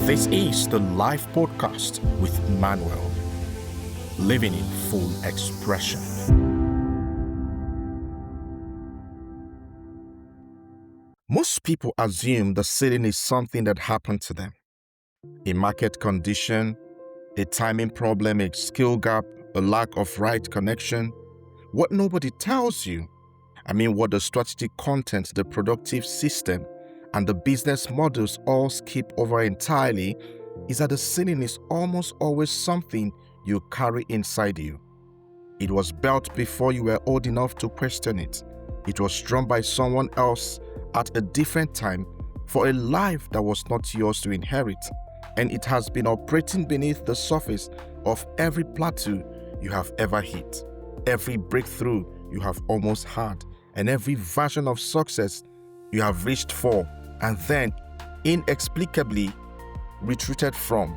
This is the live podcast with Manuel, living in full expression. Most people assume the ceiling is something that happened to them. A market condition, a timing problem, a skill gap, a lack of right connection. What nobody tells you, what the strategic content, the productive system, and the business models all skip over entirely is that the ceiling is almost always something you carry inside you. It was built before you were old enough to question it. It was drawn by someone else at a different time for a life that was not yours to inherit. And it has been operating beneath the surface of every plateau you have ever hit, every breakthrough you have almost had, and every version of success you have reached for and then inexplicably retreated from.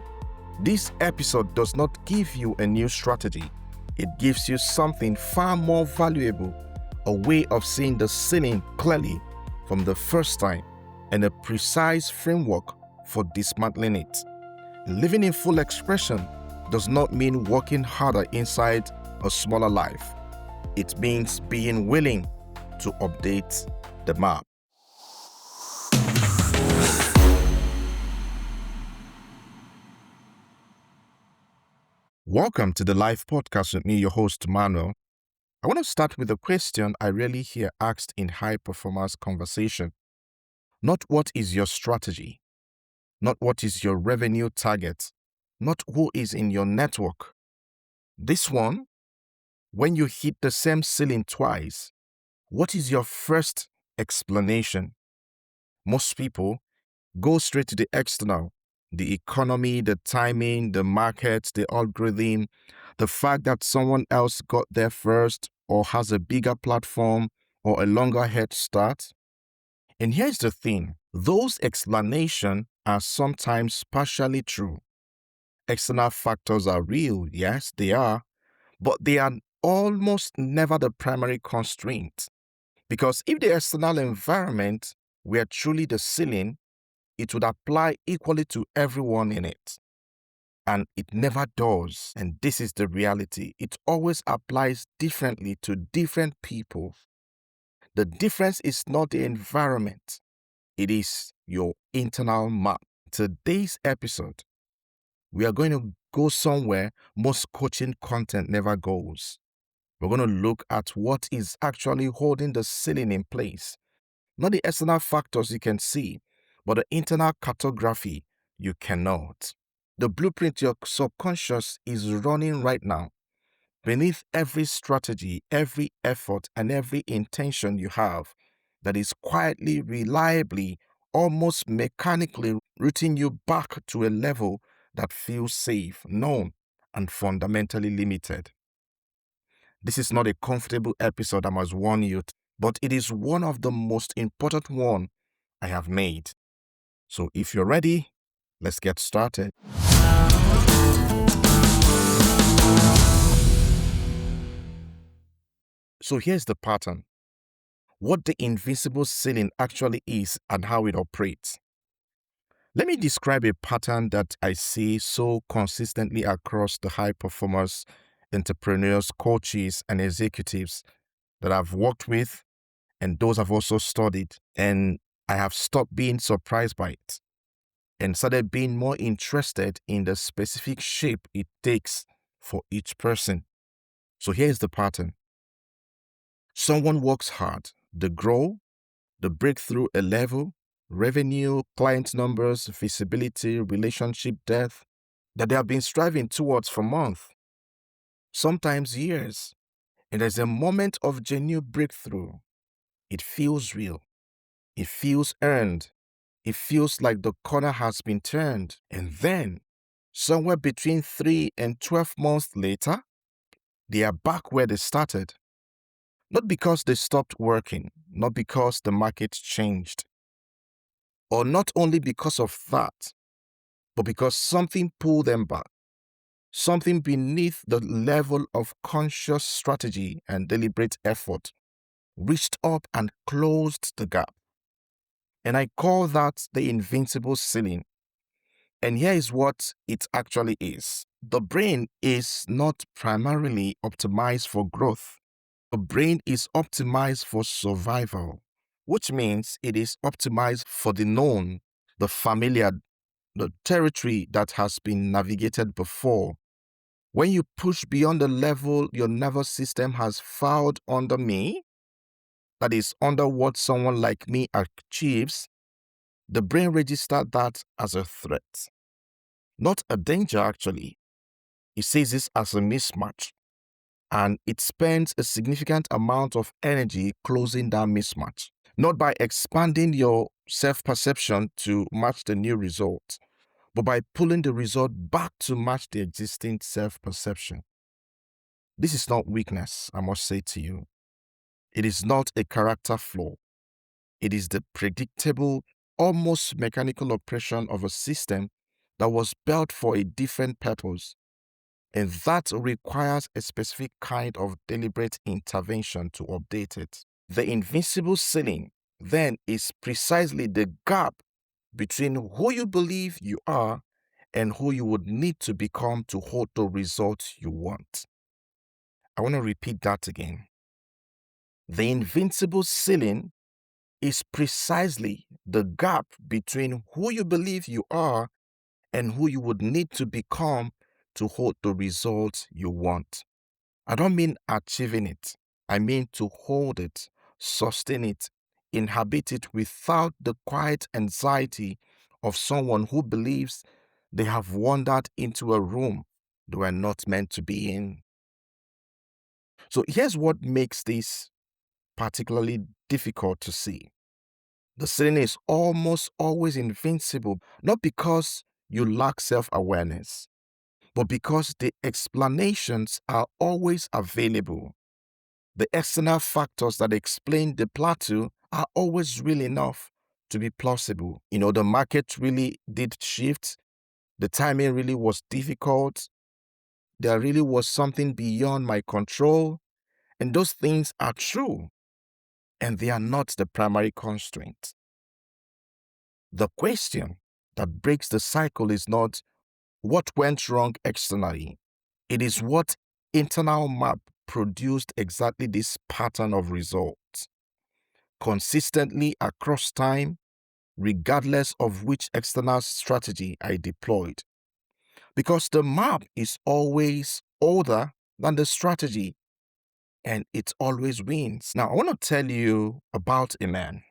This episode does not give you a new strategy. It gives you something far more valuable, a way of seeing the ceiling clearly from the first time, and a precise framework for dismantling it. Living in full expression does not mean working harder inside a smaller life. It means being willing to update the map. Welcome to the live podcast with me, your host, Manuel. I want to start with a question I rarely hear asked in high performance conversation. Not what is your strategy, not what is your revenue target, not who is in your network. This one, when you hit the same ceiling twice, what is your first explanation? Most people go straight to the external, the economy, the timing, the market, the algorithm, the fact that someone else got there first or has a bigger platform or a longer head start. And here's the thing, those explanations are sometimes partially true. External factors are real, yes, they are, but they are almost never the primary constraint. Because if the external environment were truly the ceiling, it would apply equally to everyone in it. And it never does. And this is the reality. It always applies differently to different people. The difference is not the environment. It is your internal map. Today's episode, we are going to go somewhere most coaching content never goes. We're going to look at what is actually holding the ceiling in place. Not the external factors you can see, but the internal cartography you cannot. The blueprint your subconscious is running right now. Beneath every strategy, every effort, and every intention you have, that is quietly, reliably, almost mechanically rooting you back to a level that feels safe, known, and fundamentally limited. This is not a comfortable episode, I must warn you, but it is one of the most important one I have made. So if you're ready, let's get started. So here's the pattern. What the invisible ceiling actually is and how it operates. Let me describe a pattern that I see so consistently across the high performers, entrepreneurs, coaches, and executives that I've worked with and those I've also studied, and I have stopped being surprised by it and started being more interested in the specific shape it takes for each person. So here's the pattern. Someone works hard, they grow, they break through a level, revenue, client numbers, visibility, relationship depth that they have been striving towards for months, sometimes years. And there's a moment of genuine breakthrough. It feels real. It feels earned. It feels like the corner has been turned. And then, somewhere between 3 and 12 months later, they are back where they started. Not because they stopped working, not because the market changed, or not only because of that, but because something pulled them back. Something beneath the level of conscious strategy and deliberate effort reached up and closed the gap. And I call that the invincible ceiling. And here is what it actually is. The brain is not primarily optimized for growth. The brain is optimized for survival, which means it is optimized for the known, the familiar, the territory that has been navigated before. When you push beyond the level your nervous system has filed under me, that is, under what someone like me achieves, the brain registers that as a threat. Not a danger, actually. It sees this as a mismatch, and it spends a significant amount of energy closing that mismatch, not by expanding your self-perception to match the new result, but by pulling the result back to match the existing self-perception. This is not weakness, I must say to you. It is not a character flaw. It is the predictable, almost mechanical operation of a system that was built for a different purpose, and that requires a specific kind of deliberate intervention to update it. The invincible ceiling, then, is precisely the gap between who you believe you are and who you would need to become to hold the results you want. I want to repeat that again. The invincible ceiling is precisely the gap between who you believe you are and who you would need to become to hold the results you want. I don't mean achieving it. I mean to hold it, sustain it, inhabit it without the quiet anxiety of someone who believes they have wandered into a room they were not meant to be in. So here's what makes this particularly difficult to see. The ceiling is almost always invincible, not because you lack self-awareness, but because the explanations are always available. The external factors that explain the plateau are always real enough to be plausible. The market really did shift. The timing really was difficult. There really was something beyond my control. And those things are true. And they are not the primary constraint. The question that breaks the cycle is not what went wrong externally. It is what internal map produced exactly this pattern of results, consistently across time, regardless of which external strategy I deployed. Because the map is always older than the strategy, and it always wins. Now, I want to tell you about a man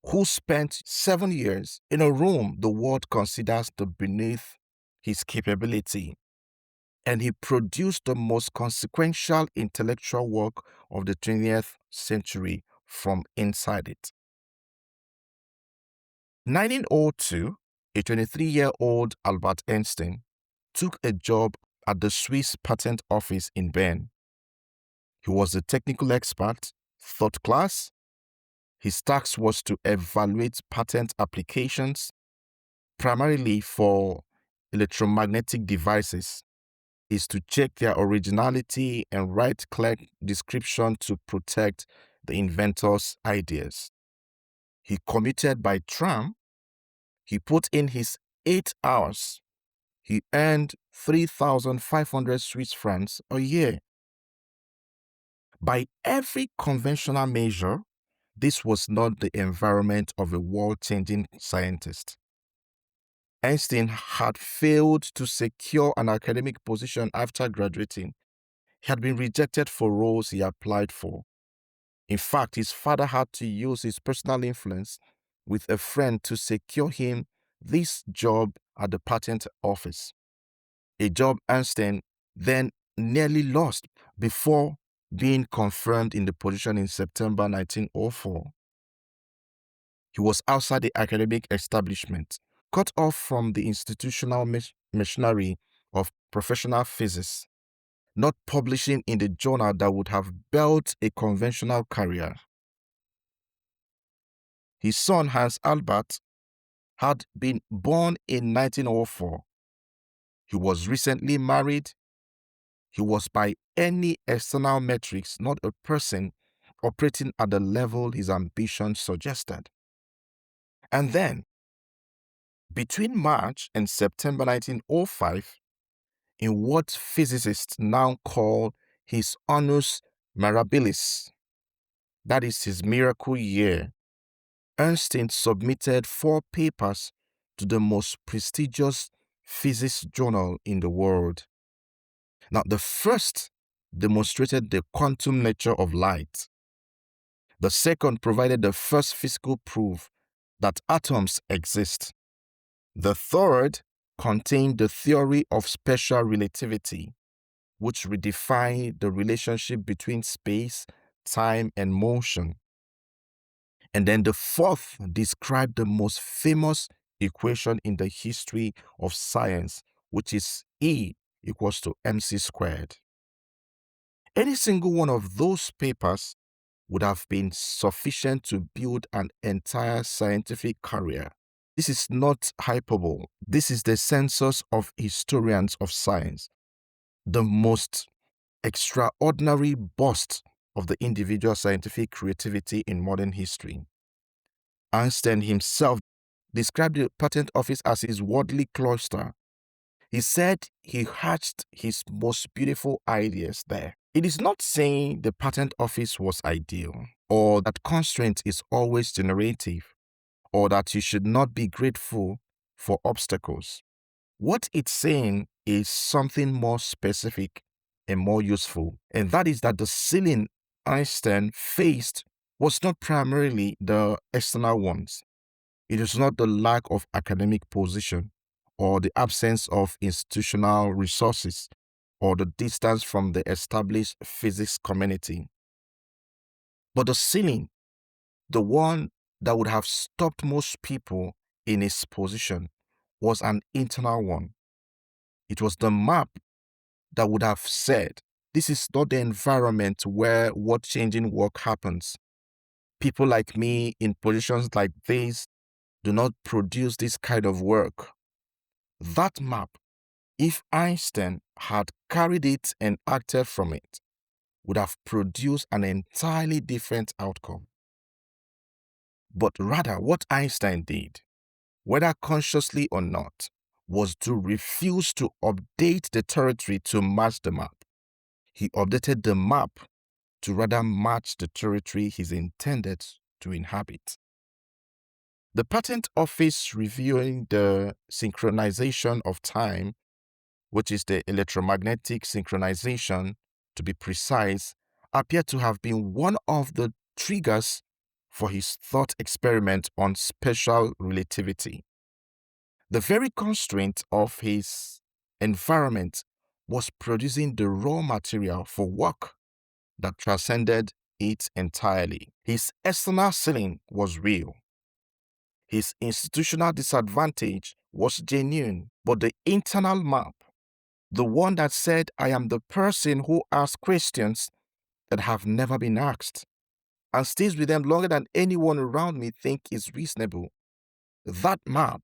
who spent 7 years in a room the world considers the beneath his capability, and he produced the most consequential intellectual work of the 20th century from inside it. 1902, a 23-year-old Albert Einstein took a job at the Swiss Patent Office in Bern. He was a technical expert, third class. His task was to evaluate patent applications, primarily for electromagnetic devices, is to check their originality and write clear description to protect the inventor's ideas. He commuted by tram. He put in his 8 hours. He earned 3,500 Swiss francs a year. By every conventional measure, this was not the environment of a world-changing scientist. Einstein had failed to secure an academic position after graduating. He had been rejected for roles he applied for. In fact, his father had to use his personal influence with a friend to secure him this job at the patent office, a job Einstein then nearly lost before being confirmed in the position in September 1904. He was outside the academic establishment, cut off from the institutional machinery of professional physics, not publishing in the journal that would have built a conventional career. His son, Hans Albert, had been born in 1904. He was recently married. He was by any external metrics not a person operating at the level his ambition suggested. And then, Between March and September 1905, in what physicists now call his annus mirabilis, that is his miracle year, Einstein submitted 4 papers to the most prestigious physics journal in the world. Now, the first demonstrated the quantum nature of light. The second provided the first physical proof that atoms exist. The third contained the theory of special relativity, which redefined the relationship between space, time, and motion. And then the fourth described the most famous equation in the history of science, which is E equals to mc squared. Any single one of those papers would have been sufficient to build an entire scientific career. This is not hyperbole. This is the census of historians of science, the most extraordinary burst of the individual scientific creativity in modern history. Einstein himself described the patent office as his worldly cloister. He said he hatched his most beautiful ideas there. It is not saying the patent office was ideal, or that constraint is always generative, or that you should not be grateful for obstacles. What it's saying is something more specific and more useful, and that is that the ceiling Einstein faced was not primarily the external ones. It is not the lack of academic position or the absence of institutional resources or the distance from the established physics community. But the ceiling, the one that would have stopped most people in his position, was an internal one. It was the map that would have said, this is not the environment where world-changing work happens. People like me in positions like this do not produce this kind of work. That map, if Einstein had carried it and acted from it, would have produced an entirely different outcome. But rather, what Einstein did, whether consciously or not, was to refuse to update the territory to match the map. He updated the map to rather match the territory he's intended to inhabit. The Patent Office reviewing the synchronization of time, which is the electromagnetic synchronization, to be precise, appeared to have been one of the triggers for his thought experiment on special relativity. The very constraint of his environment was producing the raw material for work that transcended it entirely. His external ceiling was real. His institutional disadvantage was genuine, but the internal map, the one that said, I am the person who asks questions that have never been asked and stays with them longer than anyone around me think is reasonable, that map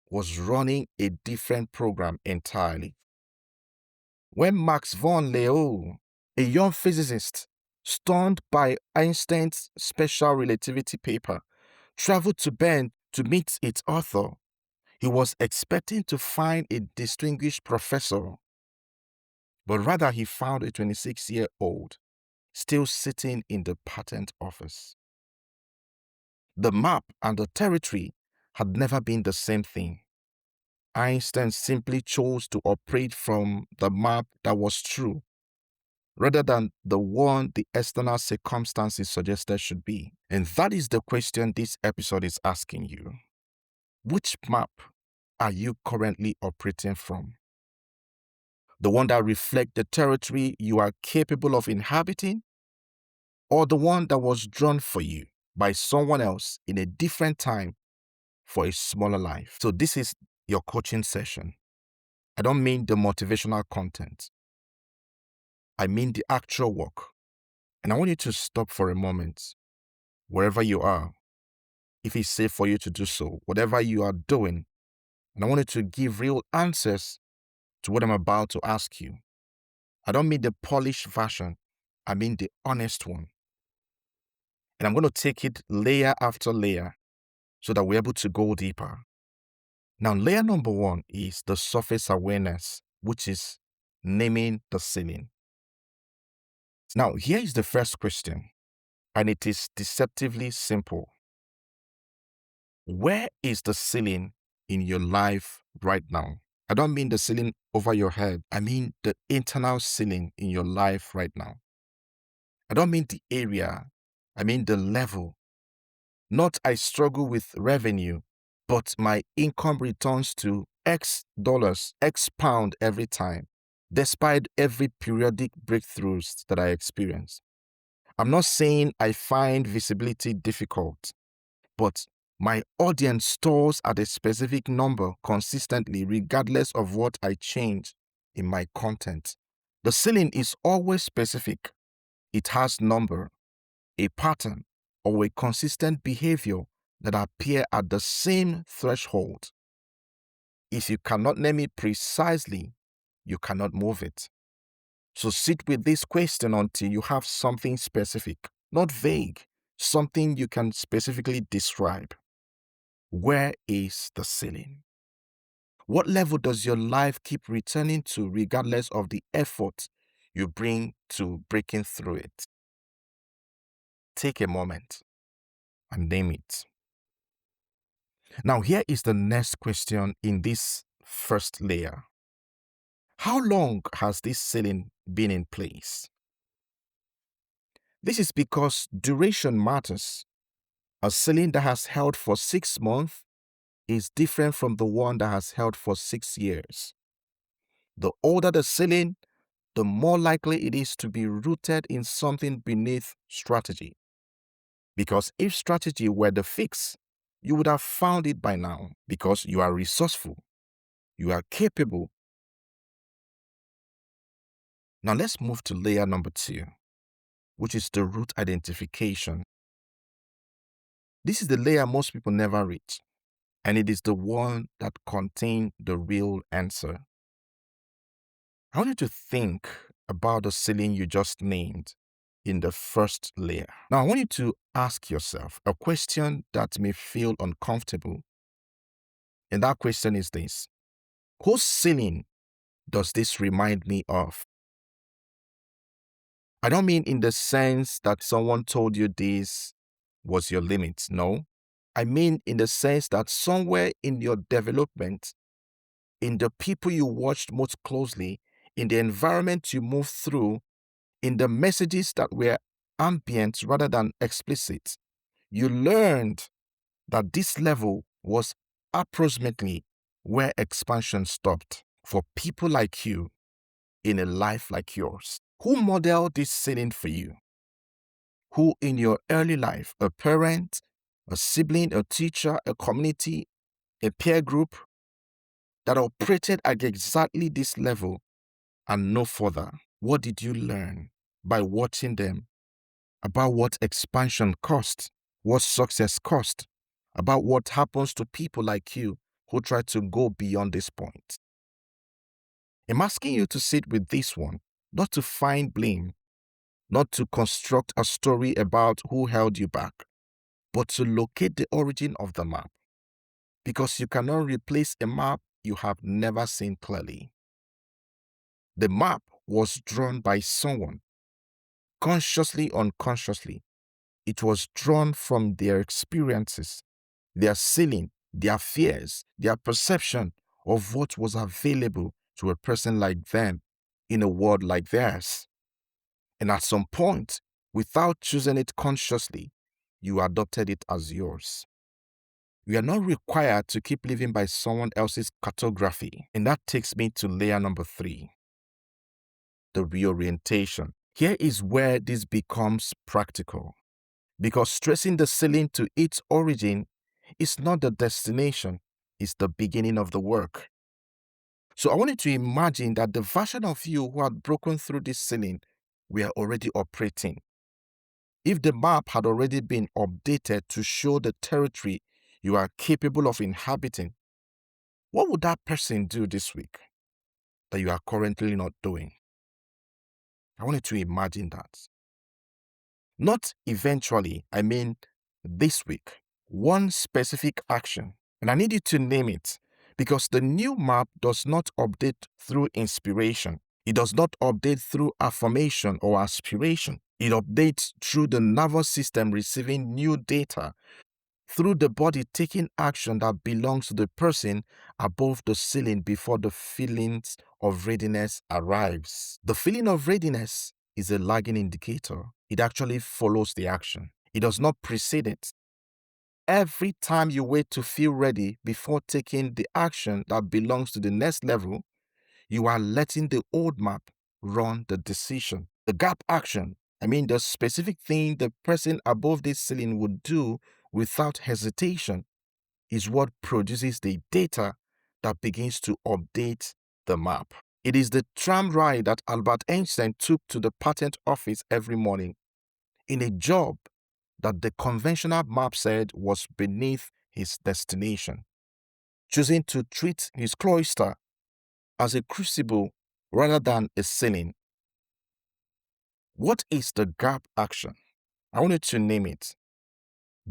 was running a different program entirely. When Max von Laue, a young physicist, stunned by Einstein's special relativity paper, traveled to Bern to meet its author, he was expecting to find a distinguished professor, but rather he found a 26-year-old still sitting in the patent office. The map and the territory had never been the same thing. Einstein simply chose to operate from the map that was true, rather than the one the external circumstances suggested should be. And that is the question this episode is asking you. Which map are you currently operating from? The one that reflects the territory you are capable of inhabiting, or the one that was drawn for you by someone else in a different time for a smaller life? So this is your coaching session. I don't mean the motivational content. I mean the actual work. And I want you to stop for a moment, wherever you are, if it's safe for you to do so, whatever you are doing. And I want you to give real answers to what I'm about to ask you. I don't mean the polished version. I mean the honest one. And I'm going to take it layer after layer so that we're able to go deeper. Now, layer number one is the surface awareness, which is naming the ceiling. Now, here is the first question, and it is deceptively simple. Where is the ceiling in your life right now? I don't mean the ceiling over your head. I mean the internal ceiling in your life right now. I don't mean the area. I mean the level. Not I struggle with revenue, but my income returns to X dollars, X pound every time, despite every periodic breakthroughs that I experience. I'm not saying I find visibility difficult, but my audience stores at a specific number consistently, regardless of what I change in my content. The ceiling is always specific. It has number, a pattern, or a consistent behavior that appear at the same threshold. If you cannot name it precisely, you cannot move it. So sit with this question until you have something specific, not vague, something you can specifically describe. Where is the ceiling? What level does your life keep returning to regardless of the effort you bring to breaking through it? Take a moment and name it. Now, here is the next question in this first layer. How long has this ceiling been in place? This is because duration matters. A ceiling that has held for 6 months is different from the one that has held for 6 years. The older the ceiling, the more likely it is to be rooted in something beneath strategy. Because if strategy were the fix, you would have found it by now because you are resourceful, you are capable. Now let's move to layer number 2, which is the root identification. This is the layer most people never reach, and it is the one that contains the real answer. I want you to think about the ceiling you just named in the first layer. Now, I want you to ask yourself a question that may feel uncomfortable. And that question is this: whose ceiling does this remind me of? I don't mean in the sense that someone told you this was your limit. No. I mean in the sense that somewhere in your development, in the people you watched most closely, in the environment you moved through, in the messages that were ambient rather than explicit, you learned that this level was approximately where expansion stopped for people like you in a life like yours. Who modeled this ceiling for you? Who in your early life, a parent, a sibling, a teacher, a community, a peer group that operated at exactly this level and no further? What did you learn by watching them about what expansion cost, what success cost, about what happens to people like you who try to go beyond this point? I'm asking you to sit with this one, not to find blame, not to construct a story about who held you back, but to locate the origin of the map. Because you cannot replace a map you have never seen clearly. The map was drawn by someone, consciously or unconsciously. It was drawn from their experiences, their ceiling, their fears, their perception of what was available to a person like them in a world like theirs. And at some point, without choosing it consciously, you adopted it as yours. We are not required to keep living by someone else's cartography. And that takes me to layer number 3, the reorientation. Here is where this becomes practical. Because stressing the ceiling to its origin is not the destination, it's the beginning of the work. So I want you to imagine that the version of you who had broken through this ceiling were already operating. If the map had already been updated to show the territory you are capable of inhabiting, what would that person do this week that you are currently not doing? I want you to imagine that. Not eventually, I mean this week. One specific action. And I need you to name it Because the new map does not update through inspiration. It does not update through affirmation or aspiration. It updates through the nervous system receiving new data, through the body taking action that belongs to the person above the ceiling before the feelings of readiness arrives. The feeling of readiness is a lagging indicator. It actually follows the action. It does not precede it. Every time you wait to feel ready before taking the action that belongs to the next level, you are letting the old map run the decision. The gap action, the specific thing the person above this ceiling would do without hesitation, is what produces the data that begins to update the map. It is the tram ride that Albert Einstein took to the patent office every morning in a job that the conventional map said was beneath his destination, choosing to treat his cloister as a crucible rather than a ceiling. What is the gap action? I want you to name it.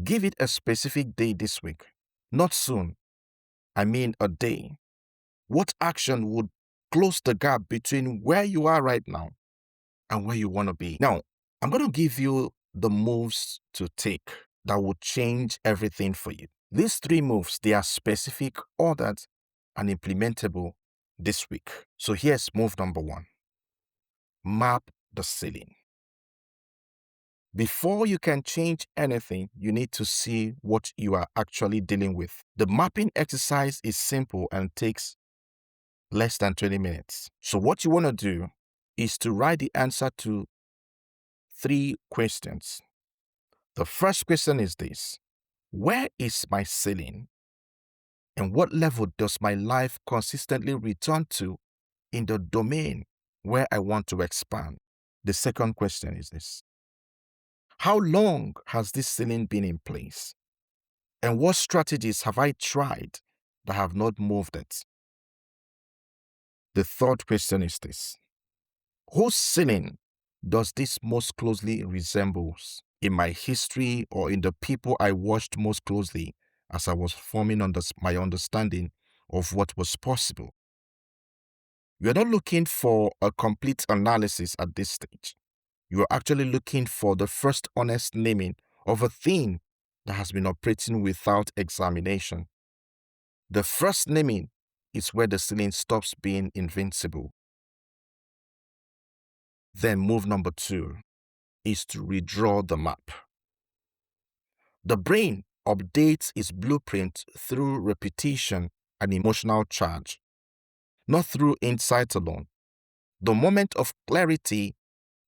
Give it a specific day this week. Not soon. A day. What action would close the gap between where you are right now and where you want to be? Now, I'm going to give you the moves to take that will change everything for you. These 3 moves, they are specific, ordered, and implementable this week. So here's move number 1. Map the ceiling. Before you can change anything, you need to see what you are actually dealing with. The mapping exercise is simple and takes less than 20 minutes. So what you want to do is to write the answer to 3 questions. The first question is this: where is my ceiling? And what level does my life consistently return to in the domain where I want to expand? The second question is this: how long has this ceiling been in place? And what strategies have I tried that have not moved it? The third question is this: whose ceiling does this most closely resembles in my history or in the people I watched most closely as I was forming my understanding of what was possible? You are not looking for a complete analysis at this stage. You are actually looking for the first honest naming of a thing that has been operating without examination. The first naming is where the ceiling stops being invincible. Then move number 2 is to redraw the map. The brain updates its blueprint through repetition and emotional charge, not through insight alone. The moment of clarity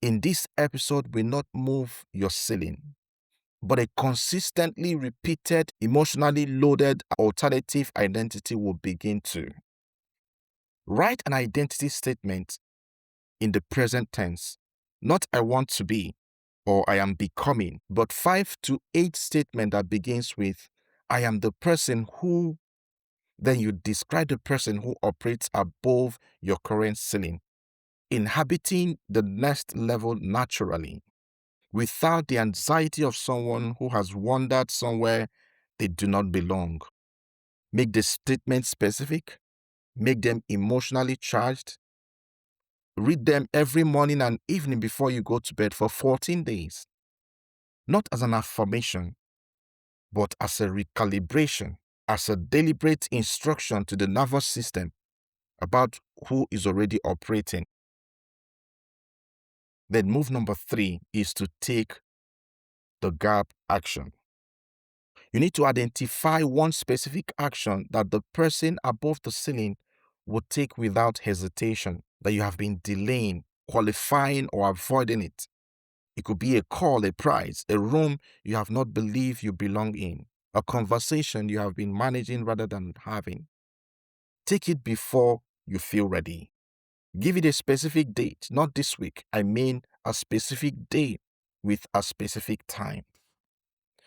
in this episode will not move your ceiling, but a consistently repeated, emotionally loaded alternative identity will begin to. Write an identity statement in the present tense, not I want to be or I am becoming, but 5 to 8 statement that begins with I am the person who. Then you describe the person who operates above your current ceiling, inhabiting the next level naturally, without the anxiety of someone who has wandered somewhere they do not belong. Make the statement specific, make them emotionally charged. Read them every morning and evening before you go to bed for 14 days. Not as an affirmation, but as a recalibration, as a deliberate instruction to the nervous system about who is already operating. Then move number 3 is to take the gap action. You need to identify one specific action that the person above the ceiling would take without hesitation, that you have been delaying, qualifying, or avoiding it. It could be a call, a prize, a room you have not believed you belong in, a conversation you have been managing rather than having. Take it before you feel ready. Give it a specific date, not this week. A specific day with a specific time.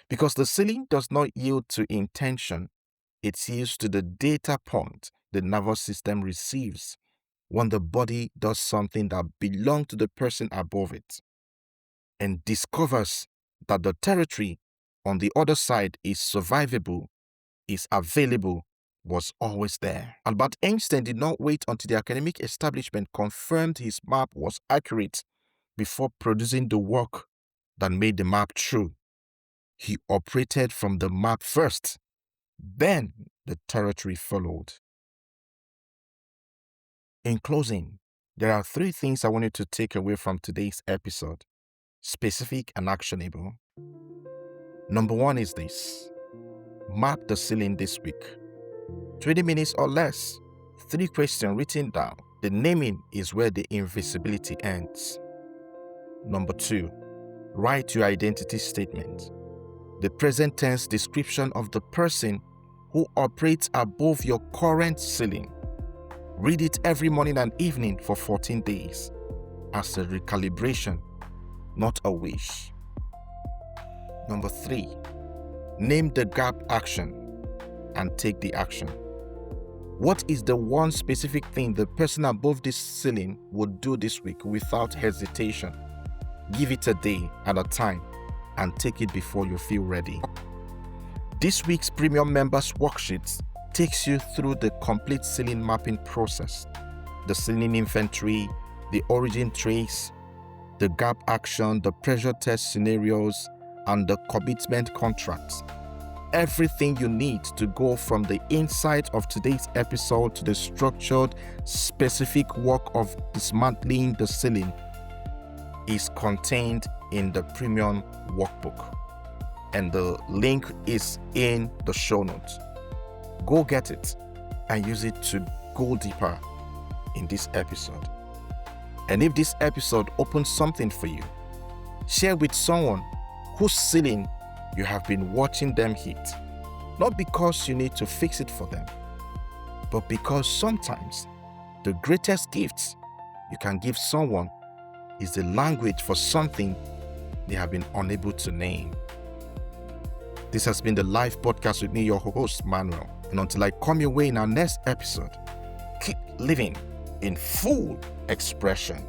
Because the ceiling does not yield to intention, it yields to the data point the nervous system receives when the body does something that belongs to the person above it and discovers that the territory on the other side is survivable, is available, was always there. Albert Einstein did not wait until the academic establishment confirmed his map was accurate before producing the work that made the map true. He operated from the map first, then the territory followed. In closing, there are 3 things I want you to take away from today's episode, specific and actionable. Number 1 is this: map the ceiling this week. 20 minutes or less, 3 questions written down. The naming is where the invisibility ends. Number 2, write your identity statement. The present tense description of the person who operates above your current ceiling. Read it every morning and evening for 14 days as a recalibration, not a wish. Number 3, name the gap action and take the action. What is the one specific thing the person above this ceiling would do this week without hesitation? Give it a day at a time and take it before you feel ready. This week's premium members worksheet takes you through the complete ceiling mapping process, the ceiling inventory, the origin trace, the gap action, the pressure test scenarios, and the commitment contracts. Everything you need to go from the insight of today's episode to the structured, specific work of dismantling the ceiling is contained in the premium workbook, and the link is in the show notes. Go get it and use it to go deeper in this episode. And if this episode opens something for you, share with someone whose ceiling you have been watching them hit. Not because you need to fix it for them, but because sometimes the greatest gifts you can give someone is the language for something they have been unable to name. This has been the Live Podcast with me, your host, Manuel. And until I come your way in our next episode, keep living in full expression.